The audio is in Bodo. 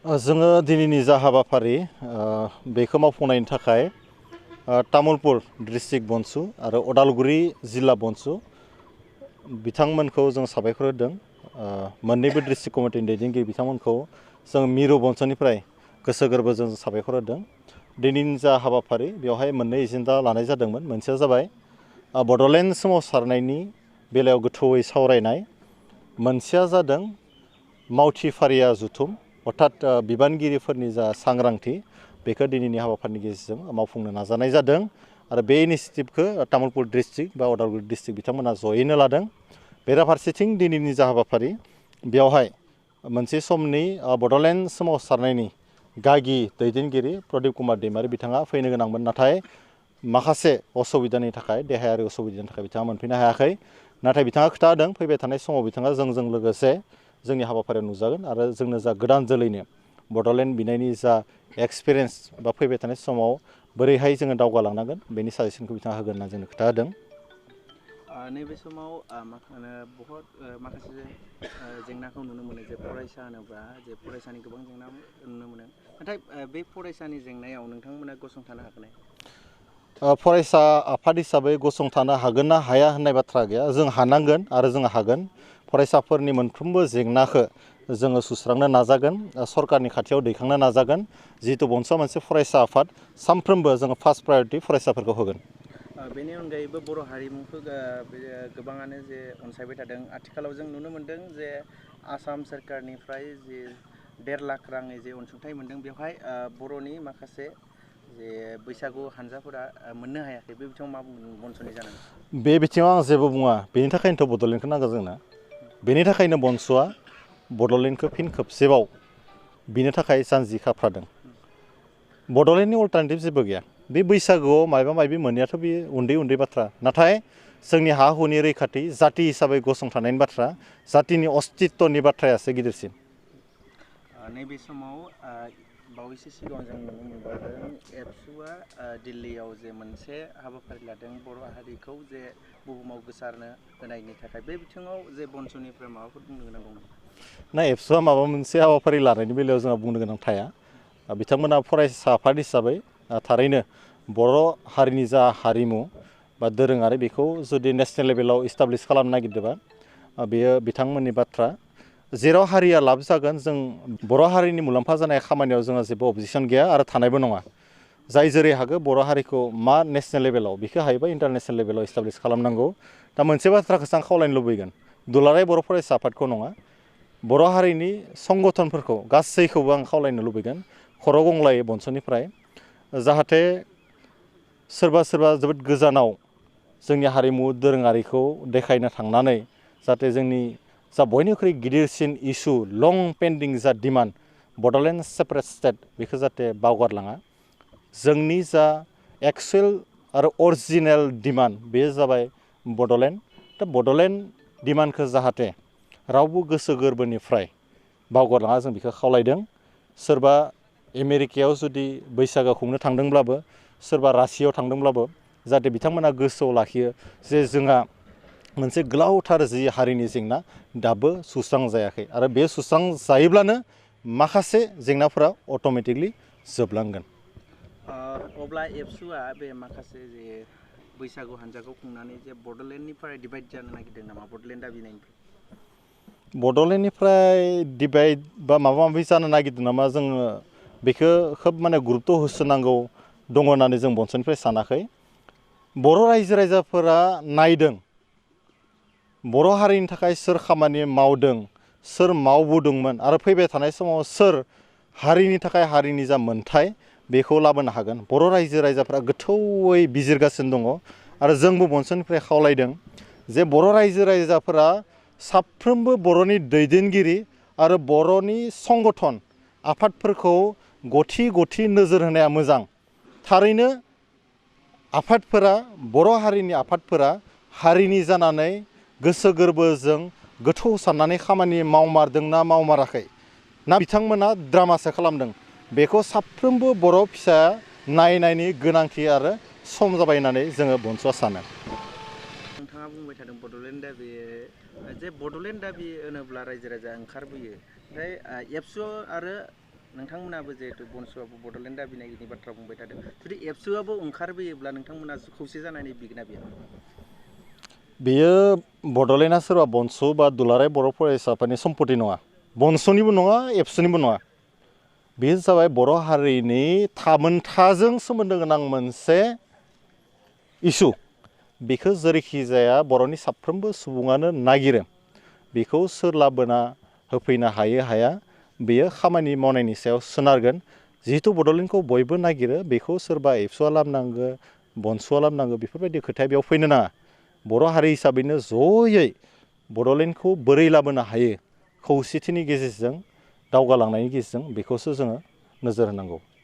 जोङो दिनैनि जा हाबाफारि बेखौ मावफुंनायनि थाखाय तामुलपुर डिस्ट्रिक्ट बनसु आरो उदालगुरि जिल्ला बनसु बिथांमोनखौ जों साबायखर होदों। मोन्नैबो डिस्ट्रिक्ट कमिटिनि दैदेनगिरि बिथांमोनखौ जों मिरु बनसुनिफ्राय गोसो गोरबोजों साबायखर होदों। दिनैनि जा हाबाफारि बेवहाय मोननै एजेन्डा लानाय जादोंमोन। मोनसेया जाबाय बड'लेण्ड सोमावसारनायनि बेलायाव गोथौयै सावरायनाय, मोनसेया जादों मावथि फारिया जुथुम अर्थात बिबानगिरिफोरनि जा सांग्रांथि बेखौ दिनैनि हाबाफारिनि गेजेरजों मावफुंनो नाजानाय जादों आरो बे इनिसिएटिभखौ तामुलपुर डिस्ट्रिक्ट बा उदालगुरि डिस्ट्रिक्ट बिथांमोना जयैनो लादों। बेराफारसेथिं दिनैनि जा हाबाफारि बेवहाय मोनसे समनि बड'लेण्ड सोमावसारनायनि गागि दैदेनगिरि प्रदीप कुमार दैमारि बिथाङा फैनो गोनांमोन, नाथाय माखासे असुबिदानि थाखाय देहायारि असुबिदानि थाखाय बिथाङा मोनफैनो हायाखै। नाथाय बिथाङा खोथा होदों फैबाय थानाय समाव बिथाङा जोंजों लोगोसे जोंनि हाबाफारियाव नुजागोन आरो जोंनो जा गोदान जोलैनो बड'लेण्ड बिनायनि जा एक्सपिरियेन्स बा फैबाय थानाय समाव बोरैहाय जोङो दावगालांनांगोन बेनि साजेसनखौ बिथाङा होगोन होनना जोंनो खोथा होदों। नैबे समाव बहुत माखासे जेंनाखौ नुनो मोनो जे फरायसा होनोब्ला जे फरायसानि गोबां जेंना नुनो मोनो, नाथाय बे फरायसानि जेंनायाव नोंथांमोना गसंथानो हागोन? फरायसा आफाद हिसाबै गसंथानो हागोन ना हाया होननाय बाथ्रा गैया। जों हानांगोन आरो जों हागोन। फरायसाफोरनि मोनफ्रोमबो जेंनाखौ जोङो सुस्रांनो नाजागोन, सरकारनि खाथियाव दैखांनो नाजागोन। जिहेतु बनसुआ मोनसे फरायसा आफाद, सानफ्रोमबो जोङो फार्स्ट प्रायरिटि फरायसाफोरखौ होगोन। बेनि अनगायैबो बर' हारिमुखौ गोबाङानो जे अनसायबाय थादों। आथिखालाव जों नुनो मोन्दों जे आसाम सोरखारनिफ्राय जे 1.5 लाख रांनि जे अनसुंथाइ मोन्दों, बेवहाय बर'नि माखासे जे बैसागु हानजाफोरा मोननो हायाखै। बे बिथिङाव मा बुंगोन बनसुनि जानानै? बे बिथिङाव आं जेबो बुङा। बेनि थाखायनोथ' बड'लेण्डखौ नांगौ जोंनो। बेनि थाखायनो बनसुआ बड'लेण्डखौ फिन खेबसेबाव बिनो थाखाय जानजि खाफ्रादों। बड'लेण्डनि अल्टारनेटिभ जेबो गैया। बे बैसागुआव माबा माबि मोननायाथ' बे उन्दै उन्दै बाथ्रा, नाथाय जोंनि हा हुनि रैखाथि जाथि हिसाबै गसंथानायनि बाथ्रा, जातिनि अस्तित्वनि बाथ्रायासो गिदिरसिन। नैबे समाव बावैसो सिगाङाव जों नुनो मोनबावदों एबसुआ दिल्लीयाव जे मोनसे हाबाफारि लादों बर' हारिखौ जे बुहुमाव गोसारनो होनायनि थाखाय। बे बिथिङाव जे बनसुनिफ्राय माबाफोर बुंनो गोनां दं नामा? ना एबसुआ माबा मोनसे हाबाफारि लानायनि बेलायाव जोंहा बुंनो गोनां थाया। बिथांमोना फरायसा आफाद हिसाबै थारैनो बर' हारिनि जा हारिमु बा दोरोङारि बेखौ जुदि नेसनेल लेभेलाव इस्टाब्लिश खालामनो नागिरदोंबा बेयो बिथांमोननि बाथ्रा। जेराव हारिया लाब जागोन, जों बर' हारिनि मुलाम्फा जानाय खामानियाव जोंहा जेबो अबजेक्सन गैया आरो थानायबो नङा। जाय जेरै हागौ बर' हारिखौ मा नेसनेल लेभेलाव बेखौ हायोबा इन्टारनेसनेल लेभेलाव इस्टाब्लिश खालामनांगौ। दा मोनसे बाथ्राखौसो आं खावलायनो लुबैगोन, दुलाराय बर' फरायसा आफादखौ नङा, बर' हारिनि संगठनफोरखौ गासैखौबो आं खावलायनो लुबैगोन खर' गंग्लायै बनसुनिफ्राय, जाहाथे सोरबा जोबोद गोजानाव जोंनि हारिमु दोरोङारिखौ देखायनो थांनानै जाहाथे जोंनि जा बयनिख्रुइ गिदिरसिन इसु लं पेन्डिं जा डिमान्ड बड'लेण्ड सेपारेट स्टेट बेखौ जाहाथे बावगारलाङा। जोंनि जा एक्सुवेल आरो अरिजिनेल डिमान्ड बेयो जाबाय बड'लेण्ड। दा बड'लेण्ड डिमान्डखौ जाहाथे रावबो गोसो गोरबोनिफ्राय बावगारलाङा, जों बेखौ खावलायदों। सोरबा आमेरिकायाव जुदि बैसागो खुंनो थांदोंब्लाबो, सोरबा रासियायाव थांदोंब्लाबो जाहाथे बिथांमोना गोसोआव लाखियो जे जोंहा मोनसे गोलावथार जि हारिनि जेंना दाबो सुस्रांजायाखै आरो बे सुस्रांजायोब्लानो माखासे जेंनाफोरा अट'मेटिकलि जोबलांगोन। अब्ला एबसुआ बे माखासे जे बैसागु हान्जाखौ खुंनानै जे बड'लेण्डनिफ्राय डिभाइड जानो नागिरदों नामा? बड'लेण्डआ बिनायनिफ्राय बड'लेण्डनिफ्राय डिभाइड बा माबा माबि जानो नागिरदों नामा, जोङो बेखौ खोब गुरुत्व होसोनांगौ दङ होननानै जों बनसुनिफ्राय सानाखै। बर' रायजो राजाफोरा नायदों बर' हारिनि थाखाय सोर खामानि मावदों, सोर मावबोदोंमोन आरो फैबाय थानाय समाव सोर हारिनि थाखाय हारिनि जा मोन्थाय बेखौ लाबोनो हागोन। बर' रायजो राजाफ्रा गोथौयै बिजिरगासिनो दङ आरो जोंबो बनसुनिफ्राय खावलायदों जे बर' रायजो राजाफोरा साफ्रोमबो बर'नि दैदेनगिरि आरो बर'नि संगठन आफादफोरखौ गथि नोजोर होनाया मोजां। थारैनो आफादफोरा, बर' हारिनि आफादफोरा हारिनि जानानै गोसो गोरबोजों गोथौ साननानै खामानि मावमारदोंना मावमाराखै ना बिथांमोना ड्रामासो खालामदों, बेखौ साफ्रोमबो बर' फिसाया नायनायनि गोनांथि आरो सम जाबाय होननानै जोङो बनसुआ सानो। नोंथाङा बुंबाय थादों बड'लेण्ड दाबि, जे बड'लेण्ड दाबि होनोब्ला रायजो राजा ओंखारबोयो। ओमफ्राय एबसु आरो नोंथांमोनाबो जिहेतु बनसुआबो बड'लेण्ड दाबिनायनि बाथ्रा बुंबाय थादों जुदि एबसुआबो ओंखारबोयोब्ला नोंथांमोना खौसे जानानै बिगोना बिया बेयो बड'लेण्डआ सोरबा बनसु बा दुलाराय बर' फरायसाफोरनि सम्पति नङा बनसुनिबो नङा एबसुनिबो नङा बेयो जाबाय बर' हारिनि थामोनथाजों सोमोन्दो गोनां मोनसे इसु बेखौ जेरैखि जाया बर'नि साफ्रोमबो सुबुङानो नागिरो बेखौ सोर लाबोना होफैनो हायो हाया बेयो खामानि मावनायनि सायाव सोनारगोन जिहेतु बड'लेण्डखौ बयबो नागिरो बेखौ सोरबा एबसुआ लाबोनांगो बनसुआ लाबोनांगो बेफोरबायदि खोथाया बेयाव फैनो नाङा बर' हारि हिसाबैनो जयै बड'लेण्डखौ बोरै लाबोनो हायो खौसेथिनि गेजेरजों दावगालांनायनि गेजेरजों बेखौसो जोङो नोजोर होनांगौ